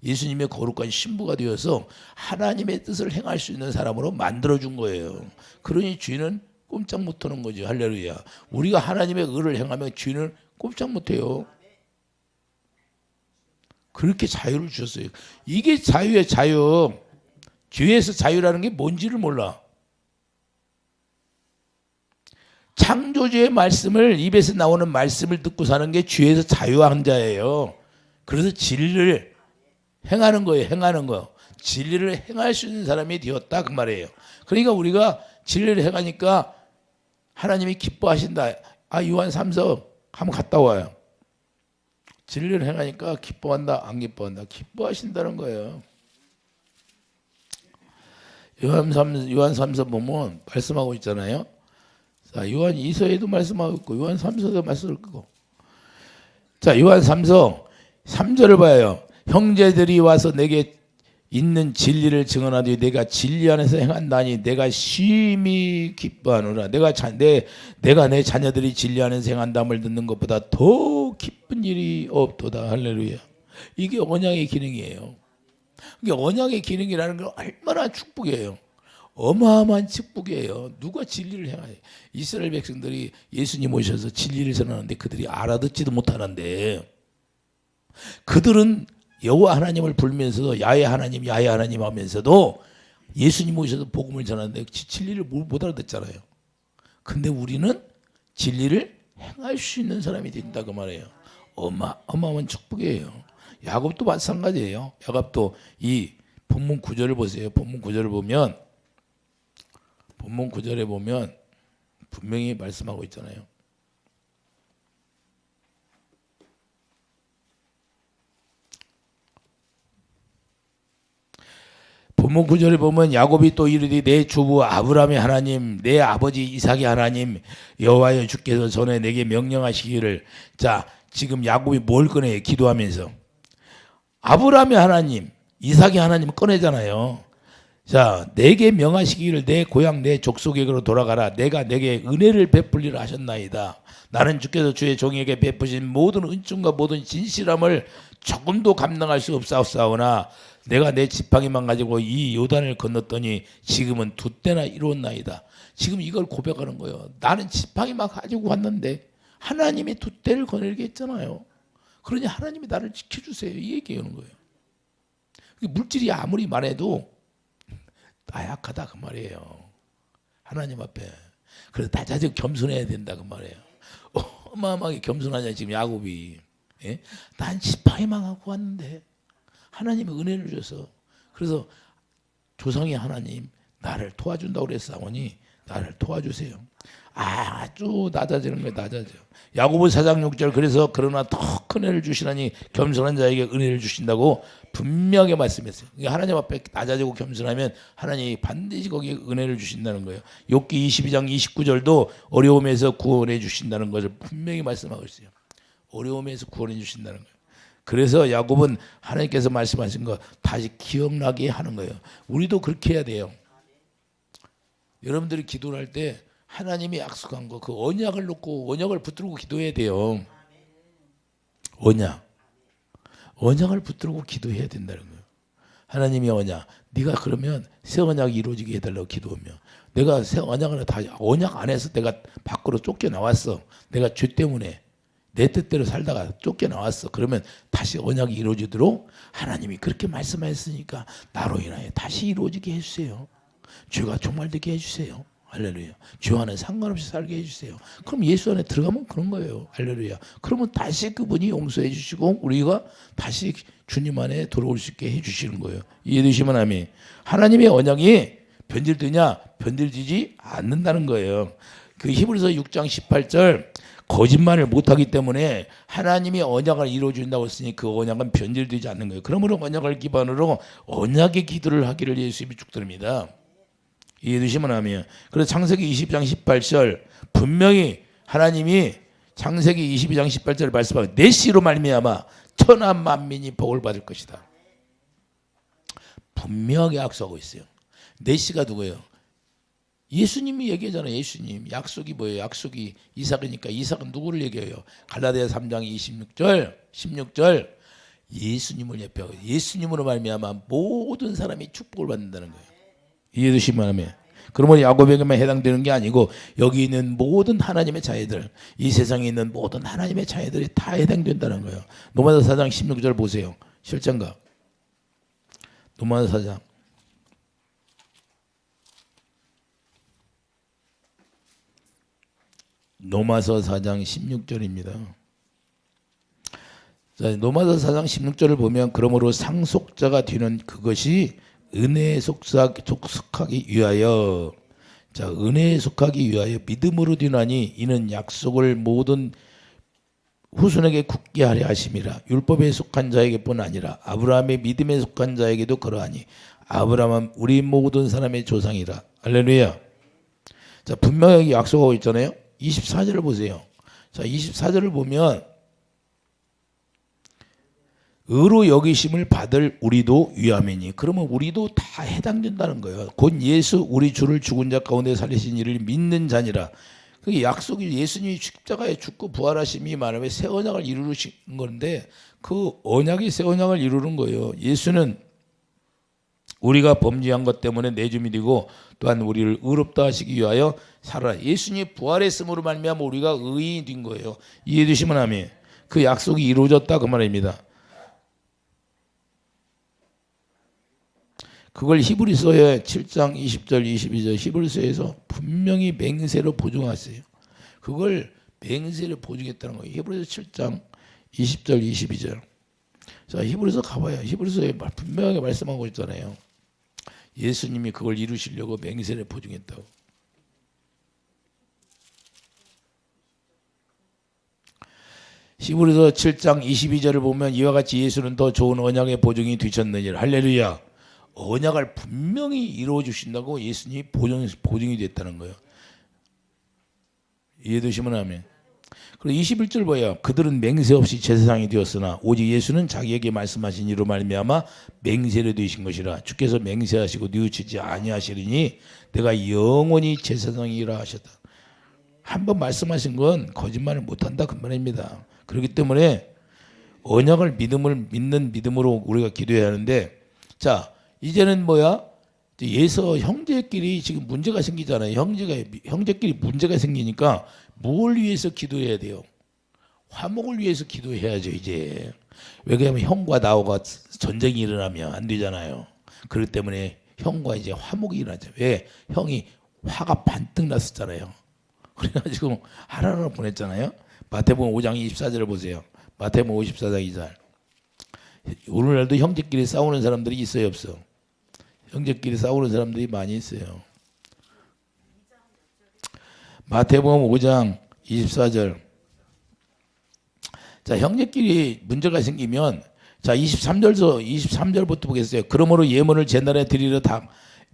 예수님의 거룩한 신부가 되어서 하나님의 뜻을 행할 수 있는 사람으로 만들어준 거예요. 그러니 죄는 꼼짝 못하는 거죠. 할렐루야. 우리가 하나님의 의를 행하면 죄는 꼼짝 못해요. 그렇게 자유를 주셨어요. 이게 자유의 자유. 죄에서 자유라는 게 뭔지를 몰라. 창조주의 말씀을 입에서 나오는 말씀을 듣고 사는 게 죄에서 자유한 자예요. 그래서 진리를 행하는 거예요. 행하는 거. 진리를 행할 수 있는 사람이 되었다 그 말이에요. 그러니까 우리가 진리를 행하니까 하나님이 기뻐하신다. 요한 3서 한번 갔다 와요. 진리를 행하니까 기뻐한다 안 기뻐한다? 기뻐하신다는 거예요. 요한 3서 보면 말씀하고 있잖아요. 자, 요한 2서에도 말씀하고 있고 요한 3서도 말씀을 끄고. 자, 요한 3서 3절을 봐요. 형제들이 와서 내게 있는 진리를 증언하되 내가 진리 안에서 행한다니 내가 심히 기뻐하노라. 내가 내 자녀들이 진리 안에서 행한다음을 듣는 것보다 더 기쁜 일이 없도다. 할렐루야. 이게 언약의 기능이에요. 이게 언약의 기능이라는 건 얼마나 축복이에요. 어마어마한 축복이에요. 누가 진리를 행하냐. 이스라엘 백성들이 예수님 오셔서 진리를 전하는데 그들이 알아듣지도 못하는데 그들은 여호와 하나님을 불면서도 야훼 하나님 하면서도 예수님 오셔서 복음을 전하는데 진리를 못 알아듣잖아요. 근데 우리는 진리를 행할 수 있는 사람이 된다 그 말이에요. 어마어마한 축복이에요. 야곱도 마찬가지예요. 야곱도 이 본문 9절을 보세요. 본문 9절을 보면 분명히 말씀하고 있잖아요. 본문 9절에 보면 야곱이 또 이르되 내 주부 아브라함의 하나님 내 아버지 이삭의 하나님 여호와여 주께서 전에 내게 명령하시기를. 자, 지금 야곱이 뭘 꺼내요? 기도하면서 아브라함의 하나님 이삭의 하나님 꺼내잖아요. 자, 내게 명하시기를 내 고향 내 족속에게로 돌아가라. 내가 내게 은혜를 베풀리라 하셨나이다. 나는 주께서 주의 종에게 베푸신 모든 은총과 모든 진실함을 조금도 감당할 수 없사오나 내가 내 지팡이만 가지고 이 요단을 건넜더니 지금은 두 때나 이루었나이다. 지금 이걸 고백하는 거예요. 나는 지팡이만 가지고 왔는데 하나님이 두 때를 거닐게 했잖아요. 그러니 하나님이 나를 지켜주세요. 이 얘기하는 거예요. 물질이 아무리 많아도 나약하다 그 말이에요. 하나님 앞에. 그래서 낮아지고 겸손해야 된다 그 말이에요. 어마어마하게 겸손하냐 지금 야곱이. 예? 난 지팡이만 갖고 왔는데 하나님이 은혜를 주셔서. 그래서 조상의 하나님 나를 도와준다고 그랬사오니 나를 도와주세요. 아주 낮아지는 거예요. 낮아져. 야고보 4장 6절 그래서 그러나 더 큰 은혜를 주시나니 겸손한 자에게 은혜를 주신다고 분명하게 말씀했어요. 하나님 앞에 낮아지고 겸손하면 하나님이 반드시 거기에 은혜를 주신다는 거예요. 욥기 22장 29절도 어려움에서 구원해 주신다는 것을 분명히 말씀하고 있어요. 어려움에서 구원해 주신다는 거예요. 그래서 야곱은 하나님께서 말씀하신 거 다시 기억나게 하는 거예요. 우리도 그렇게 해야 돼요. 여러분들이 기도를 할 때 하나님이 약속한 거 그 언약을 놓고 언약을 붙들고 기도해야 돼요. 언약을 붙들고 기도해야 된다는 거예요. 하나님이 언약, 네가 그러면 새 언약이 이루어지게 해달라고 기도하며 내가 새 언약을 다 언약 안에서 내가 밖으로 쫓겨나왔어. 내가 죄 때문에 내 뜻대로 살다가 쫓겨나왔어. 그러면 다시 언약이 이루어지도록 하나님이 그렇게 말씀하셨으니까 나로 인하여 다시 이루어지게 해주세요. 죄가 종말되게 해주세요. 할렐루야. 죄와는 상관없이 살게 해주세요. 그럼 예수 안에 들어가면 그런 거예요. 할렐루야. 그러면 다시 그분이 용서해 주시고 우리가 다시 주님 안에 돌아올 수 있게 해주시는 거예요. 이해되시면 아멘. 하나님의 언약이 변질되냐? 변질되지 않는다는 거예요. 그 히브리서 6장 18절 거짓말을 못하기 때문에 하나님이 언약을 이루어준다고 했으니 그 언약은 변질되지 않는 거예요. 그러므로 언약을 기반으로 언약의 기도를 하기를 예수님이 축드립니다. 이해되시면 하면. 그래서 창세기 20장 18절 분명히 하나님이 창세기 22장 18절을 말씀하고 내 씨로 말미암아 천하 만민이 복을 받을 것이다. 분명하게 약속하고 있어요. 내 씨가 누구예요? 예수님이 얘기하잖아요. 예수님. 약속이 뭐예요? 약속이 이삭이니까 이삭은 누구를 얘기해요? 갈라디아 3장 16절 예수님을 예표하고 예수님으로 말미암아 모든 사람이 축복을 받는다는 거예요. 이해되시면 하면. 그러면 야곱에게만 해당되는 게 아니고 여기 있는 모든 하나님의 자녀들, 이 세상에 있는 모든 하나님의 자녀들이 다 해당된다는 거예요. 로마서 4장 16절 보세요. 실장가. 로마서 4장. 로마서 4장 16절입니다. 자, 로마서 4장 16절을 보면 그러므로 상속자가 되는 그것이 은혜에 속하기 위하여, 자, 은혜에 속하기 위하여 믿음으로 되나니 이는 약속을 모든 후손에게 굳게 하려 하심이라. 율법에 속한 자에게뿐 아니라 아브라함의 믿음에 속한 자에게도 그러하니 아브라함은 우리 모든 사람의 조상이라. 할렐루야. 자, 분명하게 약속하고 있잖아요. 24절을 보세요. 자, 24절을 보면 의로 여기심을 받을 우리도 위함이니, 그러면 우리도 다 해당된다는 거예요. 곧 예수 우리 주를 죽은 자 가운데 살리신 이를 믿는 자니라. 그게 약속이 예수님이 십자가에 죽고 부활하심이 말하면 새 언약을 이루신 건데 그 언약이 새 언약을 이루는 거예요. 예수는 우리가 범죄한 것 때문에 내줌이 되고 또한 우리를 의롭다 하시기 위하여 살아. 예수님이 부활했음으로 말미암아 우리가 의인이 된 거예요. 이해되시면 아멘. 그 약속이 이루어졌다 그 말입니다. 그걸 히브리서의 7장 20절 22절 히브리서에서 분명히 맹세로 보증하세요. 그걸 맹세로 보증했다는 거예요. 히브리서 7장 20절 22절. 자, 히브리서 가봐요. 히브리서에 분명하게 말씀하고 있잖아요. 예수님이 그걸 이루시려고 맹세를 보증했다고. 히브리서 7장 22절을 보면 이와 같이 예수는 더 좋은 언약의 보증이 되셨느니라. 할렐루야. 언약을 분명히 이루어 주신다고 예수님이 보증이 됐다는 거예요. 이해되시면 아멘. 그리고 21절 봐요. 그들은 맹세 없이 제사장이 되었으나 오직 예수는 자기에게 말씀하신 이로 말미암아 맹세를 되신 것이라. 주께서 맹세하시고 뉘우치지 아니하시리니 내가 영원히 제사장이라 하셨다. 한번 말씀하신 건 거짓말을 못한다 그 말입니다. 그렇기 때문에 언약을 믿는 믿음으로 우리가 기도해야 하는데, 자, 이제는 뭐야? 예서 형제끼리 지금 문제가 생기잖아요. 형제끼리 문제가 생기니까 뭘 위해서 기도해야 돼요? 화목을 위해서 기도해야죠. 이제 왜 그러냐면 형과 나와 전쟁이 일어나면 안 되잖아요. 그렇기 때문에 형과 이제 화목이 일어나죠. 왜? 형이 화가 반뜩 났었잖아요. 그래가지고 하나님을 보냈잖아요. 마태복음 5장 24절을 보세요. 마태복음 54장 2절. 오늘날도 형제끼리 싸우는 사람들이 있어요, 없어? 형제끼리 싸우는 사람들이 많이 있어요. 마태복음 5장 24절. 자, 형제끼리 문제가 생기면, 자, 23절부터 보겠어요. 그러므로 예물을 제날에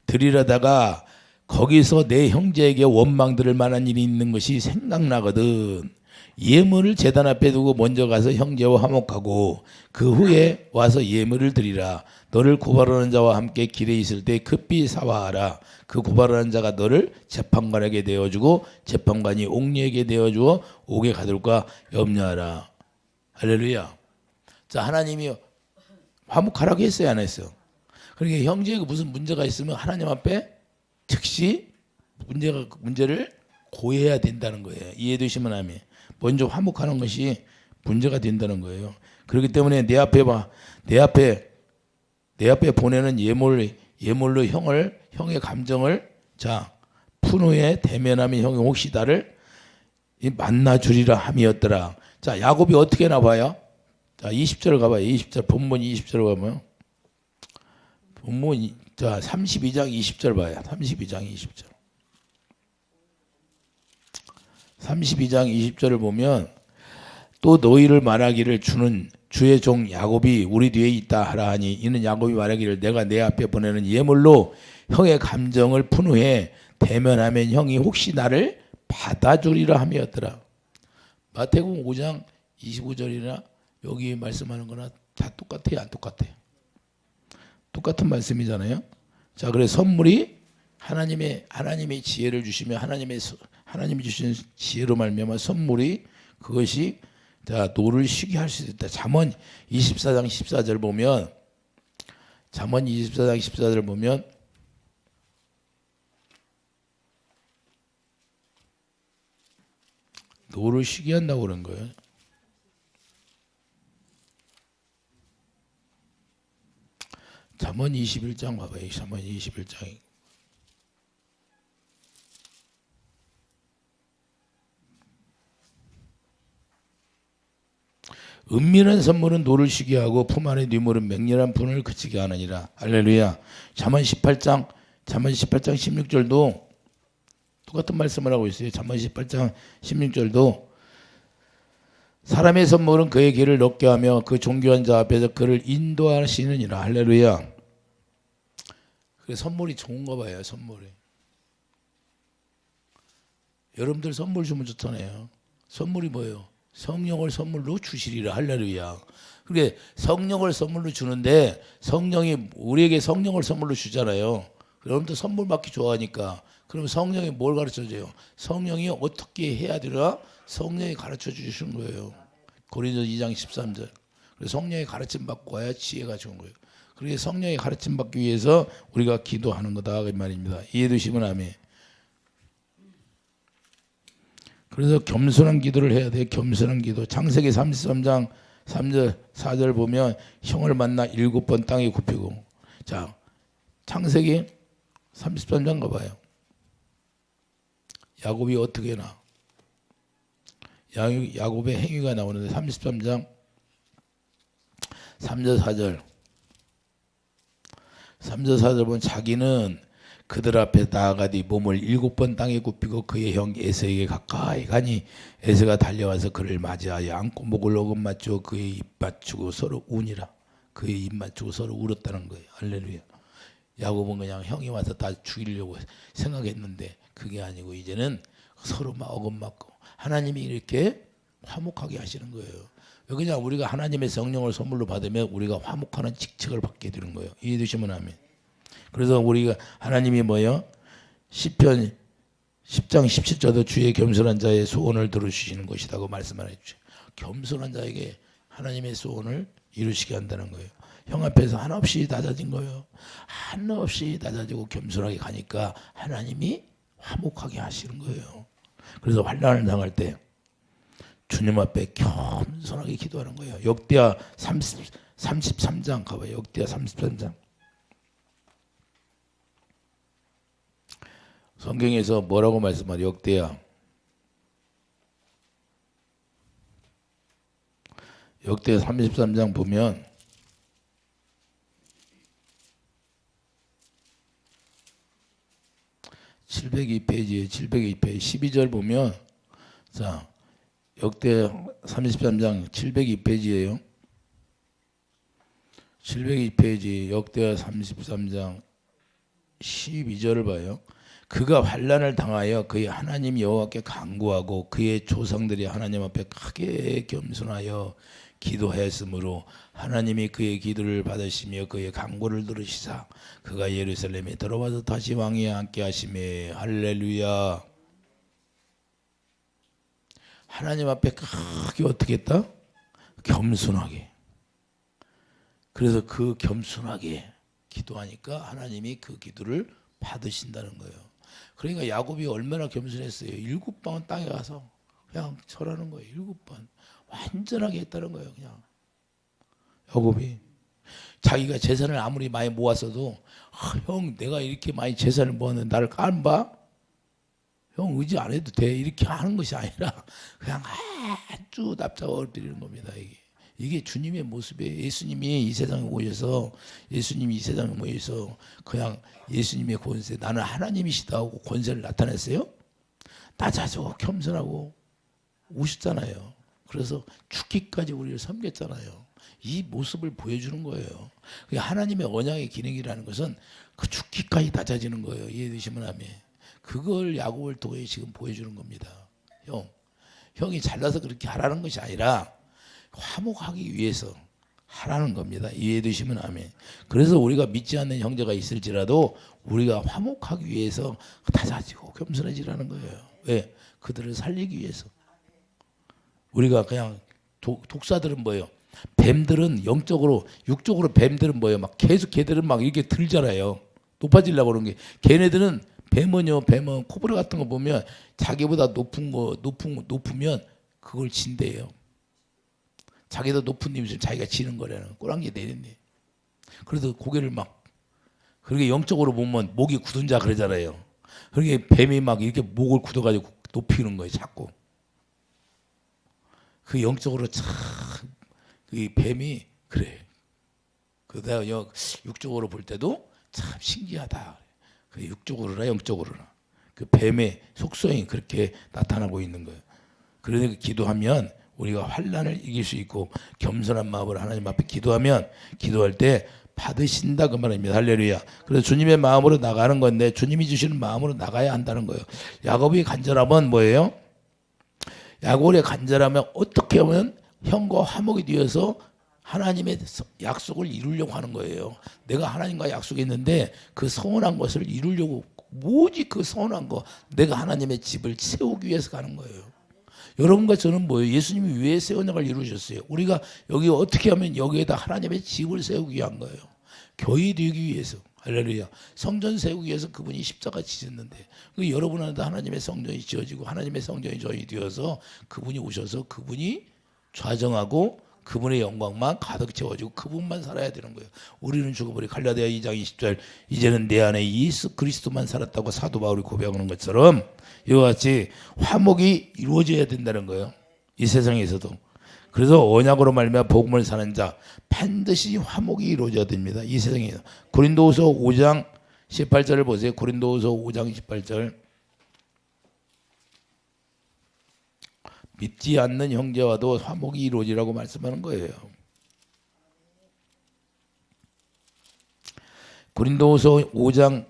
드리려다가 거기서 내 형제에게 원망 들을 만한 일이 있는 것이 생각나거든. 예물을 제단 앞에 두고 먼저 가서 형제와 화목하고 그 후에 와서 예물을 드리라. 너를 고발하는 자와 함께 길에 있을 때 급히 사화하라. 그 고발하는 자가 너를 재판관에게 내어주고 재판관이 옥리에게 내어주어 옥에 가둘까 염려하라. 할렐루야. 자, 하나님이 화목하라고 했어요, 안 했어요? 그러니까 형제가 무슨 문제가 있으면 하나님 앞에 즉시 문제를 고해야 된다는 거예요. 이해되시면 아멘. 먼저 화목하는 것이 문제가 된다는 거예요. 그렇기 때문에 내 앞에 보내는 예물로 형의 감정을 푼 후에 대면하면 형이 혹시 나를 만나 주리라 함이었더라. 자, 야곱이 어떻게 나봐요? 자, 20절 가봐요. 20절 본문 20절 가면 본문 32장 20절 봐요. 32장 20절. 32장 20절을 보면 또 너희를 말하기를 주는 주의 종 야곱이 우리 뒤에 있다 하라 하니 이는 야곱이 말하기를 내가 내 앞에 보내는 예물로 형의 감정을 푼 후에 대면하면 형이 혹시 나를 받아주리라 함이었더라. 마태복음 5장 25절이나 여기 말씀하는 거나 다 똑같아요, 안 똑같아요? 똑같은 말씀이잖아요. 자, 그래서 선물이 하나님의 지혜를 주시면 하나님이 주신 지혜로 말미암아 선물이 그것이 노를 쉬게 할 수 있다. 잠언 24장 14절 보면 노를 쉬게 한다고 그런 거예요. 잠언 21장 봐봐요. 잠언 21장. 은밀한 선물은 노를 쉬게 하고 품 안의 뇌물은 맹렬한 분을 그치게 하느니라. 할렐루야. 잠언 18장 16절도 똑같은 말씀을 하고 있어요. 잠언 18장 16절도 사람의 선물은 그의 길을 넓게 하며 그 존귀한 자 앞에서 그를 인도하시느니라. 할렐루야. 그래서 선물이 좋은가 봐요. 선물이. 여러분들 선물 주면 좋잖아요. 선물이 뭐예요? 성령을 선물로 주시리라. 할렐루야. 그게 성령을 선물로 주는데 성령이 우리에게 성령을 선물로 주잖아요. 여러분들 선물 받기 좋아하니까 그럼 성령이 뭘 가르쳐줘요? 성령이 어떻게 해야 되나? 성령이 가르쳐 주시는 거예요. 고린도서 2장 13절. 그래서 성령의 가르침 받고 와야 지혜가 좋은 거예요. 그렇게 성령의 가르침 받기 위해서 우리가 기도하는 거다 그 말입니다. 이해되시면 아멘. 그래서 겸손한 기도를 해야 돼. 겸손한 기도. 창세기 33장 3절 4절 보면 형을 만나 7번 땅에 굽히고. 자, 창세기 33장 가봐요. 야곱이 어떻게 나? 야곱의 행위가 나오는데 33장 3절 4절 3절 4절 보면 자기는 그들 앞에 나아가디 몸을 7번 땅에 굽히고 그의 형 에서에게 가까이 가니 에서가 달려와서 그를 맞이하여 안고 목을 어금 맞추고 그의 입 맞추고 서로 우니라. 그의 입 맞추고 서로 울었다는 거예요. 할렐루야. 야곱은 그냥 형이 와서 다 죽이려고 생각했는데 그게 아니고 이제는 서로 막 어금 맞고 하나님이 이렇게 화목하게 하시는 거예요. 그냥 우리가 하나님의 성령을 선물로 받으면 우리가 화목하는 직책을 받게 되는 거예요. 이해되시면 아멘. 그래서 우리가 하나님이 뭐예요? 시편 10장 17절도 주의 겸손한 자의 소원을 들어주시는 것이라고 말씀을 해주죠. 겸손한 자에게 하나님의 소원을 이루시게 한다는 거예요. 형 앞에서 한없이 낮아진 거예요. 한없이 낮아지고 겸손하게 가니까 하나님이 화목하게 하시는 거예요. 그래서 환난을 당할 때 주님 앞에 겸손하게 기도하는 거예요. 역대하 33장 가봐요. 역대하 33장. 성경에서 뭐라고 말씀하죠? 역대하 33장 보면 (702페이지에) 702페이지 12절 보면 자 역대 33장 702페이지예요. 702페이지 역대 33장 12절을 봐요. 그가 환난을 당하여 그의 하나님 여호와께 간구하고 그의 조상들이 하나님 앞에 크게 겸손하여 기도하였으므로 하나님이 그의 기도를 받으시며 그의 간구를 들으시사 그가 예루살렘에 들어와서 다시 왕위에 앉게 하시매. 할렐루야. 하나님 앞에 크게 어떻게 했다? 겸손하게. 그래서 그 겸손하게 기도하니까 하나님이 그 기도를 받으신다는 거예요. 그러니까 야곱이 얼마나 겸손했어요. 7번 땅에 가서 그냥 절하는 거예요. 7번 완전하게 했다는 거예요. 그냥 야곱이 자기가 재산을 아무리 많이 모았어도 형 내가 이렇게 많이 재산을 모았는데 나를 안 봐? 형 의지 안 해도 돼 이렇게 하는 것이 아니라 그냥 아주 납작을 드리는 겁니다. 이게 주님의 모습이에요. 예수님이 이 세상에 오셔서 그냥 예수님의 권세 나는 하나님이시다 하고 권세를 나타냈어요. 낮아져 겸손하고 오셨잖아요. 그래서 죽기까지 우리를 섬겼잖아요. 이 모습을 보여주는 거예요. 하나님의 언약의 기능이라는 것은 그 죽기까지 낮아지는 거예요. 이해되시면 아멘. 그걸 야곱을 통해 지금 보여주는 겁니다. 형이 잘나서 그렇게 하라는 것이 아니라 화목하기 위해서 하라는 겁니다. 이해되시면 아멘. 그래서 우리가 믿지 않는 형제가 있을지라도 우리가 화목하기 위해서 낮아지고 겸손해지라는 거예요. 왜? 그들을 살리기 위해서. 우리가 그냥 독사들은 뭐예요? 뱀들은 영적으로 육적으로 뱀들은 뭐예요? 막 계속 걔들은 막 이렇게 들잖아요. 높아지려고 그러는 게. 걔네들은 뱀은 코브라 같은 거 보면 자기보다 높으면 그걸 진대요. 자기도 높은 님 있으면 자기가 지는 거라는 꼬랑지 내렸네. 그래도 고개를 막 그렇게 영적으로 보면 목이 굳은 자 그러잖아요. 그렇게 뱀이 막 이렇게 목을 굳어가지고 높이는 거예요. 자꾸 그 영적으로 참 이 뱀이 그래. 그다가 육적으로 볼 때도 참 신기하다. 그 육적으로나 영적으로나 그 뱀의 속성이 그렇게 나타나고 있는 거예요. 그러니까 기도하면 우리가 환난을 이길 수 있고 겸손한 마음으로 하나님 앞에 기도하면 기도할 때 받으신다 그 말입니다. 할렐루야. 그래서 주님의 마음으로 나가는 건데 주님이 주시는 마음으로 나가야 한다는 거예요. 야곱이 간절함은 뭐예요? 야곱의 간절하면 어떻게 하면 형과 화목이 되어서 하나님의 약속을 이루려고 하는 거예요. 내가 하나님과 약속했는데 그 서운한 것을 이루려고 뭐지 그 서운한 거 내가 하나님의 집을 세우기 위해서 가는 거예요. 여러분과 저는 뭐예요? 예수님이 왜 세원약을 이루셨어요? 우리가 여기 어떻게 하면 여기에다 하나님의 집을 세우기 위한 거예요. 교회 되기 위해서. 할렐루야. 성전 세우기 위해서 그분이 십자가 지셨는데 여러분한테 하나님의 성전이 지어지고 하나님의 성전이 저희 되어서 그분이 오셔서 그분이 좌정하고 그분의 영광만 가득 채워지고 그분만 살아야 되는 거예요. 우리는 죽어버리 갈라디아 2장 20절 이제는 내 안에 예수 그리스도만 살았다고 사도 바울이 고백하는 것처럼 이와 같이 화목이 이루어져야 된다는 거예요. 이 세상에서도. 그래서 언약으로 말미암아 복음을 사는 자 반드시 화목이 이루어져야 됩니다. 이 세상에서. 고린도후서 5장 18절을 보세요. 고린도후서 5장 18절. 믿지 않는 형제와도 화목이 이루어지라고 말씀하는 거예요. 고린도후서 5장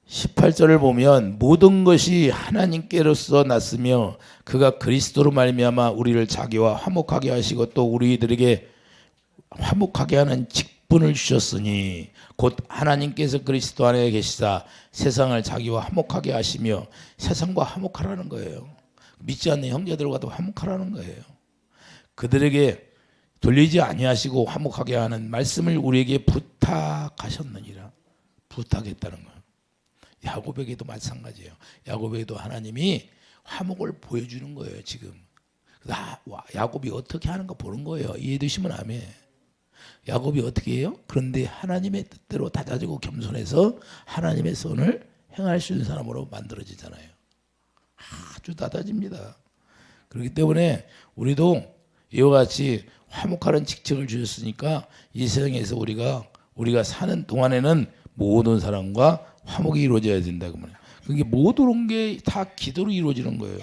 18절을 보면 모든 것이 하나님께로서 났으며 그가 그리스도로 말미암아 우리를 자기와 화목하게 하시고 또 우리들에게 화목하게 하는 직분을 주셨으니 곧 하나님께서 그리스도 안에 계시사 세상을 자기와 화목하게 하시며 세상과 화목하라는 거예요. 믿지 않는 형제들과도 화목하라는 거예요. 그들에게 돌리지 아니하시고 화목하게 하는 말씀을 우리에게 부탁하셨느니라. 부탁했다는 거예요. 야곱에게도 마찬가지예요. 야곱에게도 하나님이 화목을 보여주는 거예요. 지금 야곱이 어떻게 하는가 보는 거예요. 이해되시면 아멘. 야곱이 어떻게 해요? 그런데 하나님의 뜻대로 다자지고 겸손해서 하나님의 선을 행할 수 있는 사람으로 만들어지잖아요. 아주 다다집니다. 그렇기 때문에 우리도 이와 같이 화목하는 직책을 주셨으니까 이 세상에서 우리가 사는 동안에는 모든 사람과 화목이 이루어져야 된다 그 말이에요. 그게 모든 게 다 기도로 이루어지는 거예요.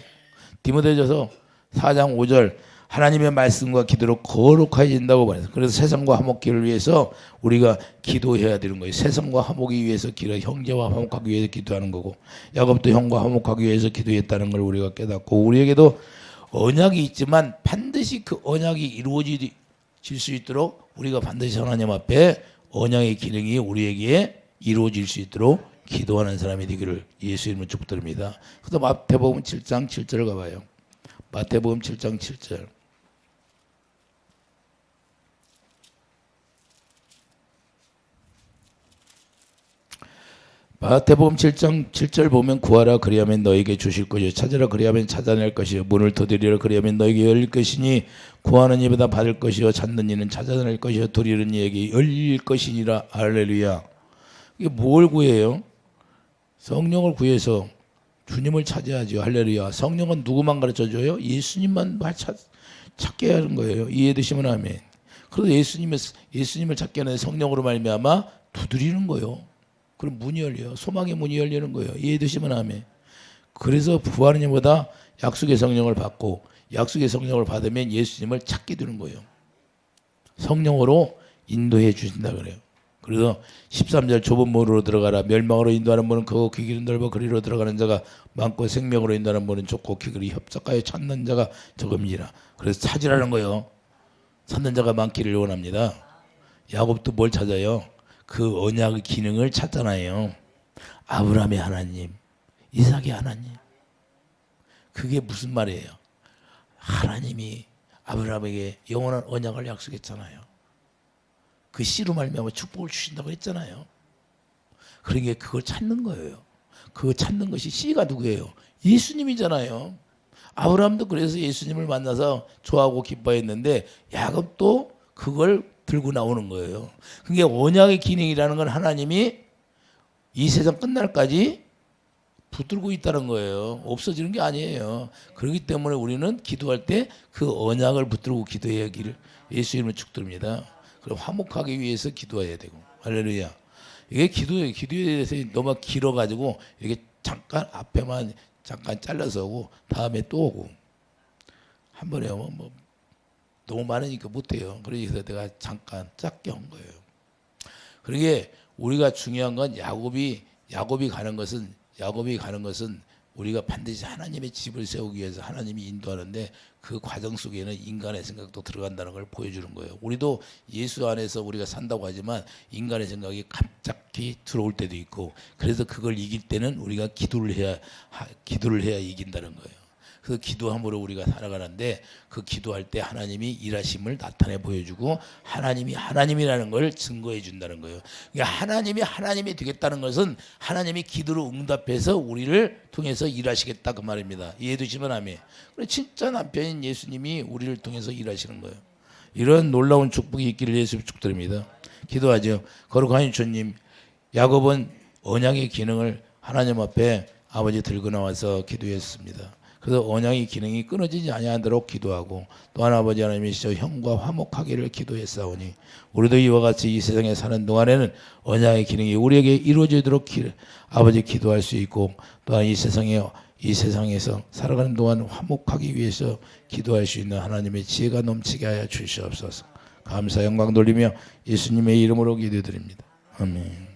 디모데전서 4장 5절 하나님의 말씀과 기도로 거룩해진다고 말해요. 그래서 세상과 화목기를 위해서 우리가 기도해야 되는 거예요. 세상과 화목이 위해서 형제와 화목하기 위해서 기도하는 거고 야곱도 형과 화목하기 위해서 기도했다는 걸 우리가 깨닫고 우리에게도 언약이 있지만 반드시 그 언약이 이루어질 수 있도록 우리가 반드시 하나님 앞에 언약의 기능이 우리에게 이루어질 수 있도록 기도하는 사람이 되기를 예수 이름으로 축복드립니다. 그래서 마태복음 7장 7절을 가봐요. 마태복음 7장 7절. 마태복음 7장 7절 보면 구하라 그리하면 너에게 주실 것이요 찾으라 그리하면 찾아낼 것이요 문을 두드리라 그리하면 너에게 열릴 것이니 구하는 이보다 받을 것이요 찾는 이는 찾아낼 것이요 두드리는 이에게 열릴 것이니라. 할렐루야. 이게 뭘 구해요? 성령을 구해서 주님을 찾아야죠. 할렐루야. 성령은 누구만 가르쳐줘요? 예수님만 찾게 하는 거예요. 이해되시면 아멘. 그래서 예수님을 찾게 하는 성령으로 말미암아 두드리는 거예요. 그럼 문이 열려요. 소망의 문이 열리는 거예요. 이해되시면 아멘. 그래서 구하는 이보다 약속의 성령을 받고 약속의 성령을 받으면 예수님을 찾게 되는 거예요. 성령으로 인도해 주신다 그래요. 그래서 13절 좁은 문으로 들어가라. 멸망으로 인도하는 문은 크고 그 길은 넓어 그리로 들어가는 자가 많고 생명으로 인도하는 문은 좁고 그 길이 협착하여 찾는 자가 적음이라. 그래서 찾으라는 거예요. 찾는 자가 많기를 원합니다. 야곱도 뭘 찾아요? 그 언약의 기능을 찾잖아요. 아브라함의 하나님, 이삭의 하나님. 그게 무슨 말이에요? 하나님이 아브라함에게 영원한 언약을 약속했잖아요. 그 씨로 말미암아 축복을 주신다고 했잖아요. 그러니까 그걸 찾는 거예요. 그거 찾는 것이 씨가 누구예요? 예수님이잖아요. 아브라함도 그래서 예수님을 만나서 좋아하고 기뻐했는데 야곱도 그걸 들고 나오는 거예요. 그게 언약의 기능이라는 건 하나님이 이 세상 끝날까지 붙들고 있다는 거예요. 없어지는 게 아니에요. 그렇기 때문에 우리는 기도할 때 그 언약을 붙들고 기도해야기를 예수 이름으로 축드립니다. 그럼 화목하기 위해서 기도해야 되고. 할렐루야. 이게 기도에 대해서 너무 길어가지고 이게 잠깐 앞에만 잠깐 잘라서 오고 다음에 또 오고 한 번에 오면 뭐 너무 많으니까 못해요. 그래서 내가 잠깐 짧게 한 거예요. 그러게 우리가 중요한 건 야곱이 가는 것은 우리가 반드시 하나님의 집을 세우기 위해서 하나님이 인도하는데 그 과정 속에는 인간의 생각도 들어간다는 걸 보여주는 거예요. 우리도 예수 안에서 우리가 산다고 하지만 인간의 생각이 갑자기 들어올 때도 있고 그래서 그걸 이길 때는 우리가 기도를 해야 이긴다는 거예요. 그 기도함으로 우리가 살아가는데 그 기도할 때 하나님이 일하심을 나타내 보여주고 하나님이 하나님이라는 걸 증거해 준다는 거예요. 그러니까 하나님이 되겠다는 것은 하나님이 기도로 응답해서 우리를 통해서 일하시겠다 그 말입니다. 이해해 주시면 아멘. 진짜 남편인 예수님이 우리를 통해서 일하시는 거예요. 이런 놀라운 축복이 있기를 예수 축드립니다. 기도하죠. 거룩하신 주님, 야곱은 언약의 기능을 하나님 앞에 아버지 들고 나와서 기도했습니다. 그래서 언약의 기능이 끊어지지 아니하도록 기도하고 또한 아버지 하나님이시여 형과 화목하기를 기도했사오니 우리도 이와 같이 이 세상에 사는 동안에는 언약의 기능이 우리에게 이루어지도록 아버지 기도할 수 있고 또한 이 세상에서 살아가는 동안 화목하기 위해서 기도할 수 있는 하나님의 지혜가 넘치게 하여 주시옵소서. 감사 영광 돌리며 예수님의 이름으로 기도드립니다. 아멘.